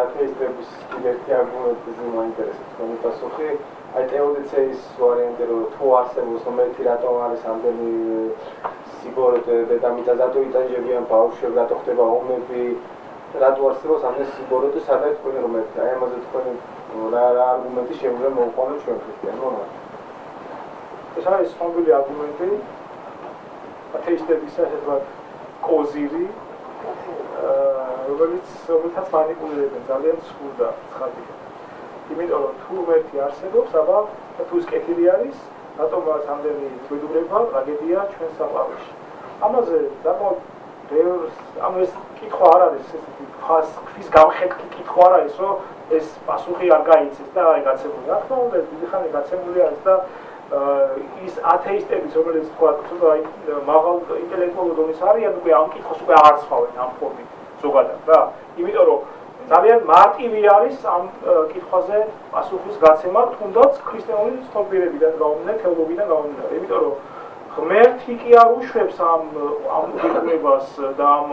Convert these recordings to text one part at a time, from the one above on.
ათეისტების ერთი არგუმენტი მაინტერესებს თქვენი პასუხი. აი თეოდიცეის ვარიანტი რომ თუ არსებობს ღმერთი რატომ არის ამდენი სიბოროტე დედამიწაზე რატო იტანჯებიან ბავშვები რატო ხდება ომები რატო არსებობს ამდენი სიბოროტე სადაც თქვენი ღმერთი აი ამაზე თქვენი რა არგუმენტი შეუძლია მოვყვანოთ ჩვენ ქრისტიანებმა ეს არის ცნობილი არგუმენტი ათეისტების ესეთი კოზირი რომელთაც მანიპულირებენ ძალიან სრულად ცხადია იმიტომ რომ თუ ღმერთი არსებობს აბა თუ ის კეთილი არის რატომ არის ამდენი ძვირადღირება ტრაგედია ჩვენ საყვარელში ამაზე საკმაოდ ეს კითხვა არ არის ესეთი ფას გამხეთქი კითხვა არ არის რომ ეს პასუხი არ გაიცეს და არ გაცემული რა თქმა უნდა დიდი ხანი გაცემული არის და ის ათეისტების რომელიც თქვა ცოტა მაღალ ინტელექტუალურ დონეს არიან უკვე ამ კითხვას უკვე აღარ სხვავენ ამ ფორმით ზოგადად რა იმიტომ რომ ძალიან მარტივი არის ამ კითხვაზე პასუხის გაცემა თუნდაც ქრისტიანული ცნობიერებიდან გამომდინარე თეოლოგიიდან გამომდინარე იმიტომ რომ ღმერთი კი არ უშვებს ამ უდიდებას და ამ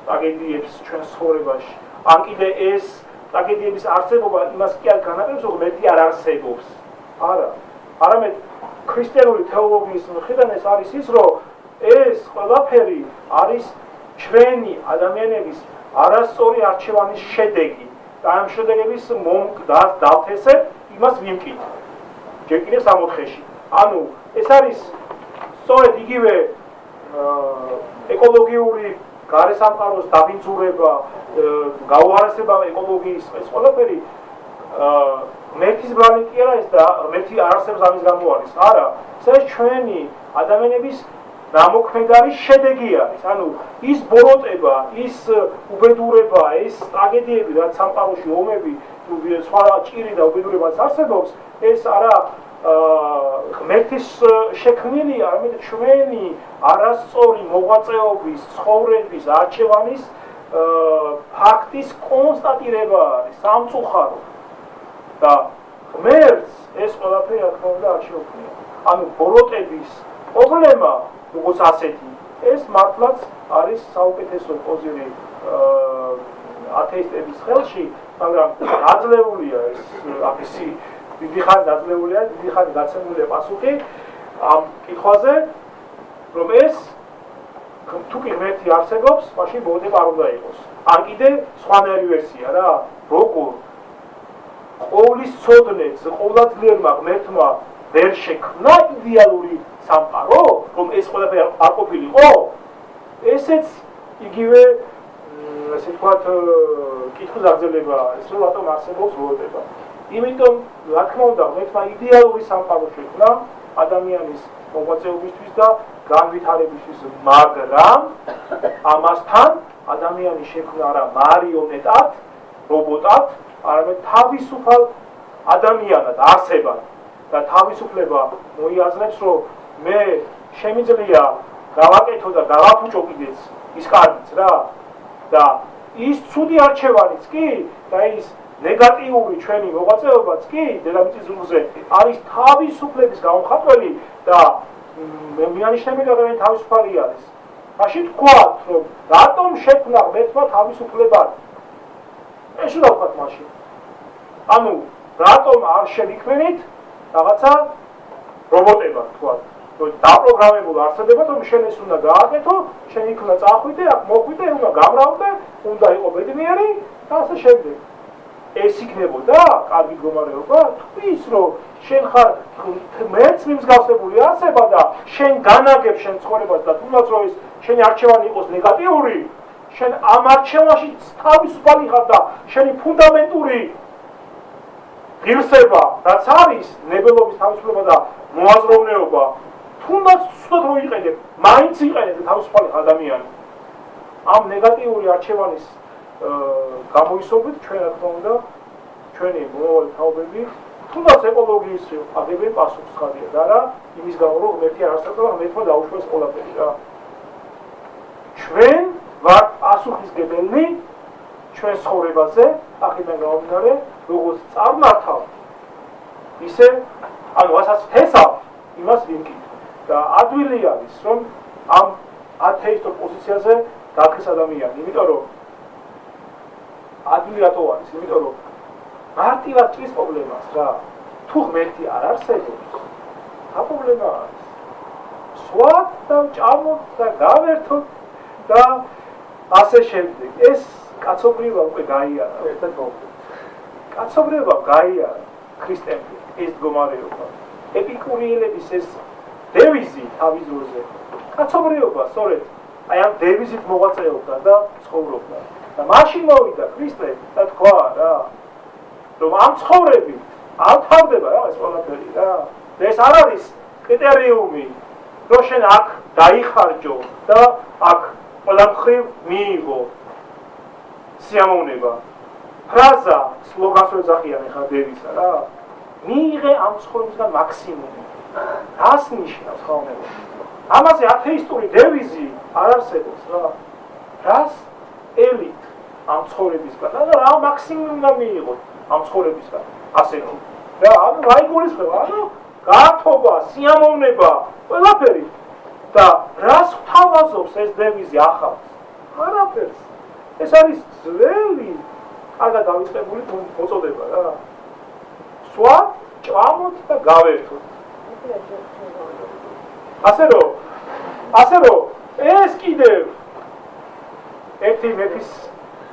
ტრაგედიებს ჩვენ ცხოვრებაში ან კიდე ეს ტრაგედიების არსებობა იმას კი არ განაპირობებს რომ ღმერთი არ არსებობს არა არამედ ქრისტიანული თეოლოგიის მხრიდან ეს არის ის რომ ეს ყველაფერი არის ჩვენი ადამიანების არასწორი არჩევანის შედეგი და ამ შედეგების დავთესებ იმას ვიმკით ჯერ კიდევ 64-ში ანუ ეს არის სწორედ იგივე ეკოლოგიური გარესამყაროს დაბინძურება გაუარესება ეკოლოგიის ეს ყველაფერი ღმერთის ბრალი კი არა ეს და ღმერთი არ არსებობს ამის გამო არის არა ეს არის ჩვენი ადამიანების ნამოქმედარი შედეგი არის ანუ ის ბოროტება ის უბედურება ეს ტრაგედიები რაც სამყაროში ომები სხვა ჭირი და უბედურებაც არსებობს ეს არა ღმერთის შექმნილი არამედ ჩვენი არასწორი მოღვაწეობის ცხოვრების არჩევანის ფაქტის კონსტატირება არის სამწუხარო და ღმერთს ეს ყველაფერი რა თქმა უნდა არ შეუქმნია ანუ ბოროტების პრობლემა როგორც ასეთი ეს მართლაც არის საუკეთესო კოზირი ათეისტების ხელში მაგრამ დაძლეულია ეს აფისი დიდი ხანი დაძლეულია დიდი ხანი გაცემულია პასუხი ამ კითხვაზე რომ ეს თუ კი ღმერთი არსებობს მაშინ ბოროტება არ უნდა იყოს ან კიდე სხვანაირი ვერსია რა როგორ ყოვლის ცოდნეც ყოვლადღიერმა ღმერთმა ვერ შექმნა იდეალური სამყარო რომ ეს ყველაფერი არ ყოფილიყო ესეც იგივე ასე ვთქვათ კითხვის აგზელება ის რომ რატომ არსებობს ბოროტება იმიტომ რა თქმა უნდა ღმერთმა იდეალური სამყარო შექმნა ადამიანის მოღვაწეობისთვის და განვითარებისთვის მაგრამ ამასთან ადამიანი შექმნა არა მარიონეტად რობოტად არამედ თავისუფალ ადამიანად არსებად და თავისუფლება მოიაზრებს რომ მე შემიძლია გავაკეთო და გავაფუჭო კიდეც ის კარგიც რა და ის ცუდი არჩევანიც კი და ის ნეგატიური ჩვენი მოღვაწეობაც კი დედამიწის ზურგზე არის თავისუფლების გამომხატველი და მე მიანიშნები რომ თავისუფალი არის მაშინ თქვათ რომ რატომ შექმნა ღმერთმა თავისუფლება ეს უნდა ვთქვათ მაშინ ანუ რატომ არ შევიქმნით რაღაცა რობოტება თქვათ რომ დაპროგრამებულ არსებებად რომ შენ ეს უნდა გააკეთო შენ იქ უნდა წახვიდე აქ მოხვიდე უნდა გამრავდე უნდა იყო ბედნიერი და ასე შემდეგ ეს იქნებოდა კარგი მდგომარეობა თუ ის რომ შენ ხარ მეც მიმსგავსებული არსება და შენ განაგებ შენ ცხოვრებას და თუნდაც რომ ის შენი არჩევანი იყოს ნეგატიური შენ ამ არჩევანში თავისუფალი ხარ და შენი ფუნდამენტური ღირსება რაც არის ნებელობის თავისუფლება და მოაზროვნეობა თუნდაც ცუდად რო იყენებ მაინც იყენებ თავისუფალი ადამიანი ამ ნეგატიური არჩევანის გამოისობით ჩვენ რა თქმა უნდა ჩვენი მომავალი თაობები თუნდაც ეკოლოგიის აგებენ პასუხს ხარია და რა იმის გამო რომ ღმერთი არ არსებობს და ღმერთმა დაუშვეს ყველაფერი რა ჩვენ ვართ პასუხისგებელი ჩვენ ცხოვრებაზე აქედან გამომდინარე როგორც წარმართავ ისე ანუ ასაც თესავ იმას ვიმკით და ადვილი არის რომ ამ ათეისტურ პოზიციაზე დაქეს ადამიანი იმიტომ რომ ადვილი რატო არის? იმიტომ რომ მარტივად ჭრის პრობლემას რა. თუ ღმერთი არ არსებობს, პრობლემა არის. სვათ და ჭამოთ და გავერთოთ და ასე შემდეგ. ეს კაცობრიობა უკვე გაიარა, ერთად მოვიდა. კაცობრიობა გაიარა ქრისტემდე ეს მდგომარეობა. ეპიკურიელების ეს დევიზი თავის დროზე. კაცობრიობა სწორედ აი ამ დევიზით მოღვაწეობდა და ცხოვრობდა. და მაშინ მოვიდა ქრისტე და თქვა რა, რომ ამ ცხოვრებით არ თავდება რა ეს ყველაფერი რა. და ეს არ არის კრიტერიუმი, რომ შენ აქ დაიხარჯო და აქ ყველა მხრივ მიიღო სიამოვნება. ფრაზა სლოგანს რო ეძახიან ახლა დევიზა რა. მიიღე ამ ცხოვრებისგან მაქსიმუმი. რას ნიშნავს ხელოვნება? ამაზე ათეისტური დევიზი არ არსებობს რა. რას ელით ამ ცხოვრებისგან და რა მაქსიმუმი უნდა მიიღოთ ამ ცხოვრებისგან ასეთი. რა ანუ რა იგულისხმება? ანუ გართობა, სიამოვნება, ყველაფერი. და რას გვთავაზობს ეს დევიზი ახალს? არაფერს. ეს არის ძველი, კარგად დავიწყებული მოწოდება რა. სვათ, ჭამოთ და გავერთოთ. ასე რომ ეს კიდევ ერთი მეფის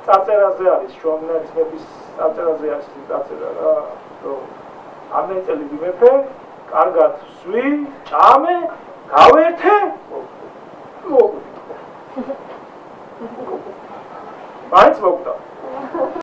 წარწერაზე არის, შუამდინარის მეფის წარწერაზე არის წარწერა რა, რომ ამნეწელი მეფე კარგად სვი, ჭამე, გავერთე, მაინც მოგდა.